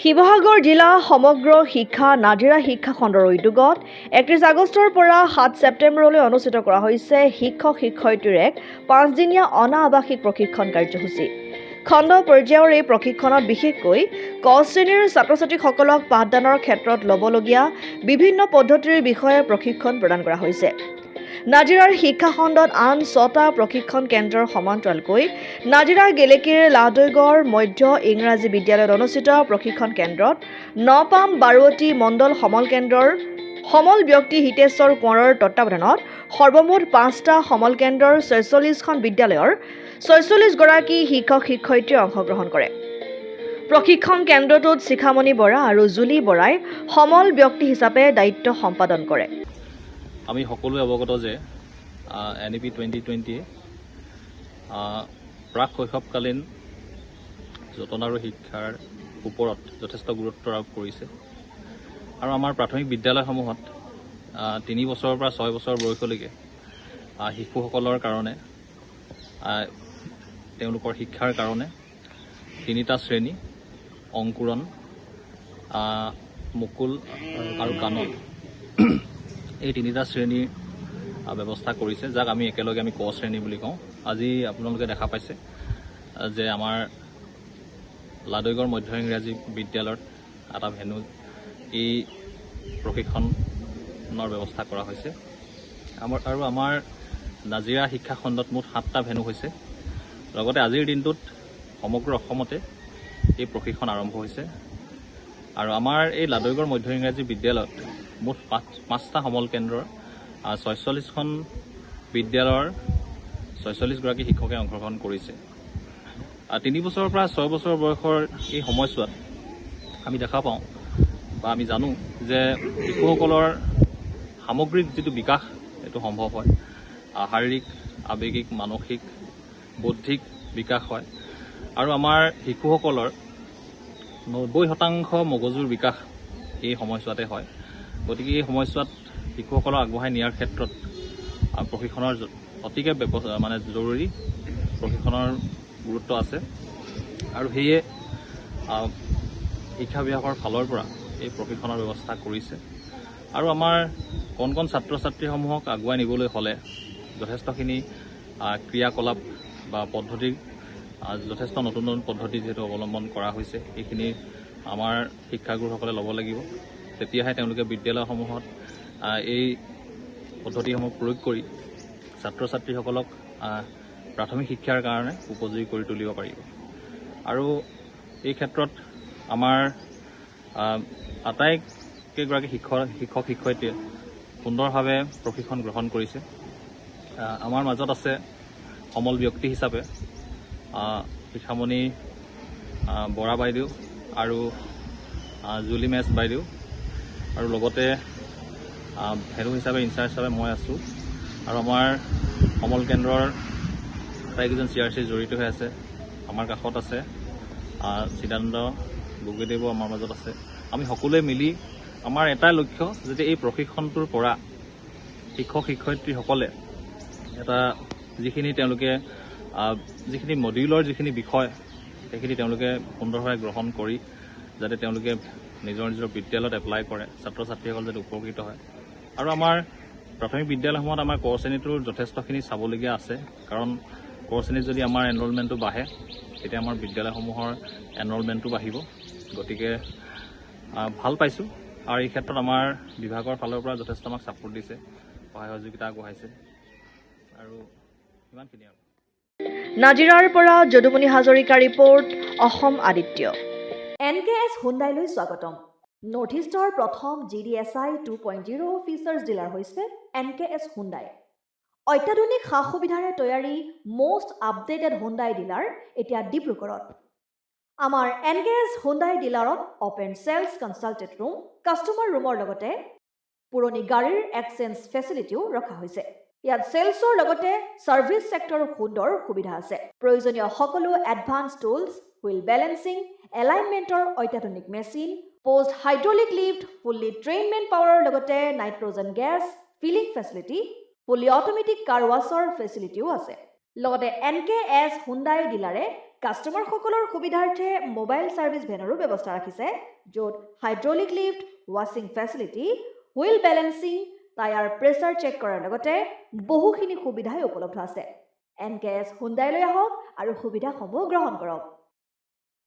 শিৱসাগৰ জিলা সমগ্ৰ শিক্ষা নাজিৰা শিক্ষা খণ্ডৰ উদ্যোগত 31 আগষ্টৰ পৰা 7 ছেপ্টেম্বৰলৈ অনুষ্ঠিত কৰা হৈছে শিক্ষক শিক্ষয়িত্ৰীৰ এক 5 দিনীয়া অনাআৱাসিক প্ৰশিক্ষণ কাৰ্যসূচী। খণ্ড পৰ্যায়ৰ এই প্ৰশিক্ষণত বিশেষকৈ ক শ্ৰেণীৰ ছাত্ৰ-ছাত্ৰীসকলক পাঠদানৰ ক্ষেত্ৰত ল'বলগীয়া বিভিন্ন পদ্ধতিৰ বিষয়ে প্ৰশিক্ষণ প্ৰদান কৰা হৈছে। নাজিৰাৰ শিক্ষা খণ্ডত আন 6টা প্ৰশিক্ষণ কেন্দ্ৰৰ সমান্তৰালকৈ নাজিৰা গেলেকীৰ লাহদৈগড় মধ্য ইংৰাজী বিদ্যালয়ত অনুষ্ঠিত প্ৰশিক্ষণ কেন্দ্ৰত নপাম বাৰুৱতী মণ্ডল সমল কেন্দ্ৰৰ সমল ব্যক্তি হিতেশ্বৰ কোঁৱৰৰ তত্বাৱধানত সৰ্বমুঠ 5টা সমল কেন্দ্ৰৰ 46খন বিদ্যালয়ৰ 46গৰাকী শিক্ষক শিক্ষয়িত্ৰীয়ে অংশগ্ৰহণ কৰে। প্ৰশিক্ষণ কেন্দ্ৰটোত শিখামণি বৰা আৰু জুলি বৰাই সমল ব্যক্তি হিচাপে দায়িত্ব সম্পাদন কৰে। আমি সকলোৱে অৱগত যে NEP 2020 প্ৰাক শৈশৱকালীন যতন আৰু শিক্ষাৰ ওপৰত যথেষ্ট গুৰুত্ব আৰোপ কৰিছে আৰু আমাৰ প্ৰাথমিক বিদ্যালয়সমূহত 3 বছৰৰ পৰা 6 বছৰ বয়সলৈকে শিশুসকলৰ কাৰণে তেওঁলোকৰ শিক্ষাৰ কাৰণে 3টা শ্ৰেণী অংকুৰণ মুকুল আৰু কানন এই 3টা শ্ৰেণীৰ ব্যৱস্থা কৰিছে, যাক আমি একেলগে ক শ্ৰেণী বুলি কওঁ। আজি আপোনালোকে দেখা পাইছে যে আমাৰ লাহদৈগড় মধ্য ইংৰাজী বিদ্যালয়ত এটা ভেনু এই প্ৰশিক্ষণৰ ব্যৱস্থা কৰা হৈছে। আমাৰ নাজিৰা শিক্ষা খণ্ডত মুঠ 7টা ভেনু হৈছে। লগতে আজিৰ দিনটোত সমগ্ৰ অসমতে এই প্ৰশিক্ষণ আৰম্ভ হৈছে আৰু আমাৰ এই লাহদৈগড় মধ্য ইংৰাজী বিদ্যালয়ত মুঠ 5টা সমল কেন্দ্ৰৰ 46খন বিদ্যালয়ৰ 46গৰাকী শিক্ষকে অংশগ্ৰহণ কৰিছে। 3 বছৰৰ পৰা 6 বছৰ বয়সৰ এই সময়ছোৱাত আমি দেখা পাওঁ বা আমি জানো যে শিশুসকলৰ সামগ্ৰিক যিটো বিকাশ এইটো সম্ভৱ হয়। শাৰীৰিক, আৱেগিক, মানসিক, বৌদ্ধিক বিকাশ হয় আৰু আমাৰ শিশুসকলৰ 90% মগজুৰ বিকাশ এই সময়ছোৱাতে হয়। গতিকে এই সময়ছোৱাত শিশুসকলক আগবঢ়াই নিয়াৰ ক্ষেত্ৰত প্ৰশিক্ষণৰ অতিকে জৰুৰী প্ৰশিক্ষণৰ গুৰুত্ব আছে আৰু সেয়ে শিক্ষা বিভাগৰ ফালৰ পৰা এই প্ৰশিক্ষণৰ ব্যৱস্থা কৰিছে আৰু আমাৰ কণ ছাত্ৰ ছাত্ৰীসমূহক আগুৱাই নিবলৈ হ'লে যথেষ্টখিনি ক্ৰিয়াকলাপ বা পদ্ধতি যথেষ্ট নতুন পদ্ধতি যিহেতু অৱলম্বন কৰা হৈছে, এইখিনি আমাৰ শিক্ষাগুৰুসকলে ল'ব লাগিব। তেতিয়াহে তেওঁলোকে বিদ্যালয়সমূহত এই পদ্ধতিসমূহ প্ৰয়োগ কৰি ছাত্ৰ ছাত্ৰীসকলক প্ৰাথমিক শিক্ষাৰ কাৰণে উপযোগী কৰি তুলিব পাৰিব। আৰু এই ক্ষেত্ৰত আমাৰ আটাইকেইগৰাকী শিক্ষক শিক্ষয়িত্ৰীয়ে সুন্দৰভাৱে প্ৰশিক্ষণ গ্ৰহণ কৰিছে। আমাৰ মাজত আছে সমল ব্যক্তি হিচাপে শিখামণি বৰা বাইদেউ আৰু জুলি মেছ বাইদেউ আৰু লগতে ভেনু হিচাপে ইনচাৰ্জ হিচাপে মই আছোঁ আৰু আমাৰ সমল কেন্দ্ৰৰ আটাইকেইজন CRC জড়িত হৈ আছে। আমাৰ কাষত আছে চিদানন্দ গগৈদেৱো আমাৰ মাজত আছে। আমি সকলোৱে মিলি আমাৰ এটাই লক্ষ্য, যাতে এই প্ৰশিক্ষণটোৰ পৰা শিক্ষক শিক্ষয়িত্ৰীসকলে এটা যিখিনি মডিউলৰ যিখিনি বিষয় সেইখিনি তেওঁলোকে সুন্দৰভাৱে গ্ৰহণ কৰি যাতে তেওঁলোকে নিজৰ বিদ্যালয়ত এপ্লাই কৰে, ছাত্ৰ ছাত্ৰীসকল যাতে উপকৃত হয়। আৰু আমাৰ প্ৰাথমিক বিদ্যালয়সমূহত আমাৰ ক শ্ৰেণীটোৰ যথেষ্টখিনি চাবলগীয়া আছে, কাৰণ ক শ্ৰেণীত যদি আমাৰ এনৰলমেণ্টটো বাঢ়ে তেতিয়া আমাৰ বিদ্যালয়সমূহৰ এনৰলমেণ্টটো বাঢ়িব। গতিকে ভাল পাইছোঁ আৰু এই ক্ষেত্ৰত আমাৰ বিভাগৰ ফালৰ পৰা যথেষ্ট আমাক ছাপোৰ্ট দিছে, সহায় সহযোগিতা আগবঢ়াইছে আৰু ইমানখিনি আৰু। নাজিৰাৰ পৰা যদুমণি হাজৰিকা ৰিপৰ্ট, অসম আদিত্য। NKS হুণ্ডাইলৈ স্বাগতম। নৰ্থ ইষ্টৰ প্ৰথম GDSI 2.0 ফিচাৰ্ছ ডিলাৰ হৈছে NKS হুণ্ডাই। অত্যাধুনিক সা সুবিধাৰে তৈয়াৰী মষ্ট আপডেটেড হুণ্ডাই ডিলাৰ এতিয়া ডিব্ৰুগড়ত। আমাৰ NKS হুণ্ডাই ডিলাৰত open sales consulted room, customer ৰুমৰ লগতে পুৰণি গাড়ীৰ এক্সচেঞ্জ ফেচিলিটিও ৰখা হৈছে। ইয়াত চেলছৰ লগতে ছাৰ্ভিচ ছেক্টৰৰ সুন্দৰ সুবিধা আছে। প্ৰয়োজনীয় সকলো এডভান্স টুলছ, হুইল বেলেন্সিং, এলাইনমেণ্টৰ অত্যাধুনিক machine, post hydraulic lift, fully ট্ৰেইনমেণ্ট পাৱাৰৰ লগতে nitrogen gas filling facility, fully automatic car washer ফেচিলিটিও আছে। লগতে NKS হুণ্ডাই ডিলাৰে কাষ্টমাৰসকলৰ সুবিধাৰ্থে মোবাইল ছাৰ্ভিচ ভেনৰো ব্যৱস্থা ৰাখিছে, য'ত হাইড্ৰলিক লিফ্ট, ৱাশ্বিং facility, wheel balancing, tyre pressure check কৰাৰ লগতে বহুখিনি সুবিধাই উপলব্ধ আছে। NKS হুণ্ডাইলৈ আহক আৰু সুবিধাসমূহ গ্ৰহণ কৰক।